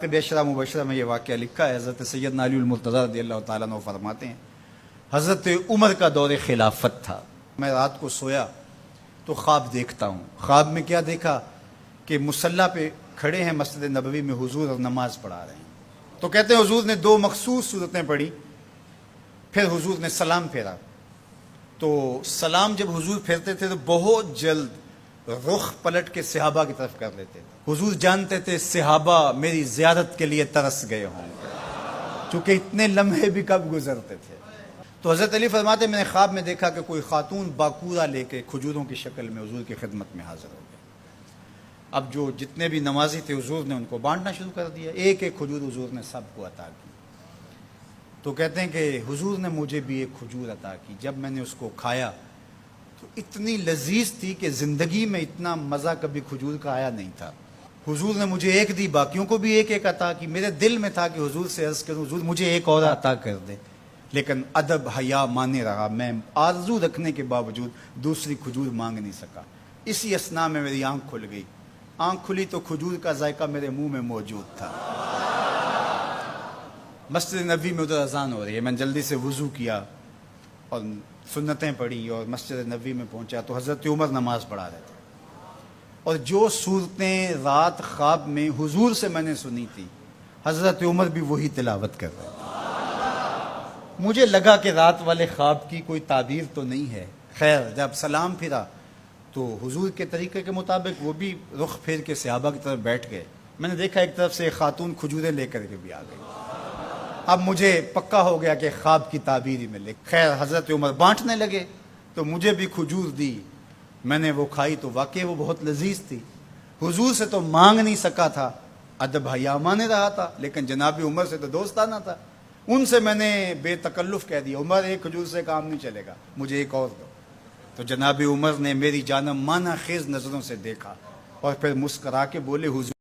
बेशरा मुबशरा में ये वाक़या लिखा है। हज़रत सैयदना अली मुर्तज़ा रज़ियल्लाहु ताला अन्हु फरमाते हैं, हज़रत उमर का दौर खिलाफत था। मैं रात को सोया तो ख्वाब देखता हूँ। ख्वाब में क्या देखा कि मुसल्ला पे खड़े हैं मस्जिद नबवी में हुजूर और नमाज पढ़ा रहे हैं। तो कहते हैं हुजूर ने दो मखसूस सूरतें पढ़ी, फिर हुजूर ने सलाम फेरा। तो सलाम जब हुजूर फेरते थे तो बहुत जल्द रुख पलट के सहाबा की तरफ कर लेते थे। हुजूर जानते थे सहाबा मेरी ज़ियारत के लिए तरस गए होंगे, क्योंकि इतने लम्हे भी कब गुजरते थे। तो हज़रत अली फरमाते मैंने ख्वाब में देखा कि कोई खातून बाकूरा लेके खजूरों की शक्ल में हुजूर की खिदमत में हाजिर हो गए। अब जो जितने भी नमाजी थे हुजूर ने उनको बांटना शुरू कर दिया, एक एक खजूर हुजूर ने सबको अता की। तो कहते हैं कि हुजूर ने मुझे भी एक खजूर अता की। जब मैंने उसको खाया तो इतनी लजीज थी कि ज़िंदगी में इतना मज़ा कभी खजूर का आया नहीं था। हुजूर ने मुझे एक दी, बाकियों को भी एक एक अता की। मेरे दिल में था कि हुजूर से अर्ज़ करूं हुजूर मुझे एक और अता कर दे, लेकिन अदब हया माने रहा। मैं आरजू रखने के बावजूद दूसरी खजूर मांग नहीं सका। इसी असना में मेरी आंख खुल गई। आंख खुली तो खजूर का जायका मेरे मुंह में मौजूद था। मस्जिद नबी में उधर अजान हो रही है। मैंने जल्दी से वज़ू किया और सुन्नतें पढ़ी और मस्जिद नबी में पहुंचा तो हज़रत उमर नमाज पढ़ा रहे थे। और जो सूरतें रात ख्वाब में हुजूर से मैंने सुनी थी, हज़रत उमर भी वही तिलावत कर रहे थे। मुझे लगा कि रात वाले ख्वाब की कोई ताबीर तो नहीं है। खैर जब सलाम फिरा तो हुजूर के तरीके के मुताबिक वो भी रुख फेर के सहाबा की तरफ बैठ गए। मैंने देखा एक तरफ से खातून खजूरें लेकर के भी आ गई। अब मुझे पक्का हो गया कि ख्वाब की ताबीर ही मिले। खैर हज़रत उमर बांटने लगे तो मुझे भी खजूर दी। मैंने वो खाई तो वाकई वो बहुत लजीज थी। हुजूर से तो मांग नहीं सका था, अदब हया माने रहा था, लेकिन जनाब उमर से तो दोस्ताना था। उनसे मैंने बेतकल्लुफ़ कह दिया, उमर एक खजूर से काम नहीं चलेगा, मुझे एक और दो। तो जनाब उमर ने मेरी जानब माना खेज नज़रों से देखा और फिर मुस्करा के बोले, हुजूर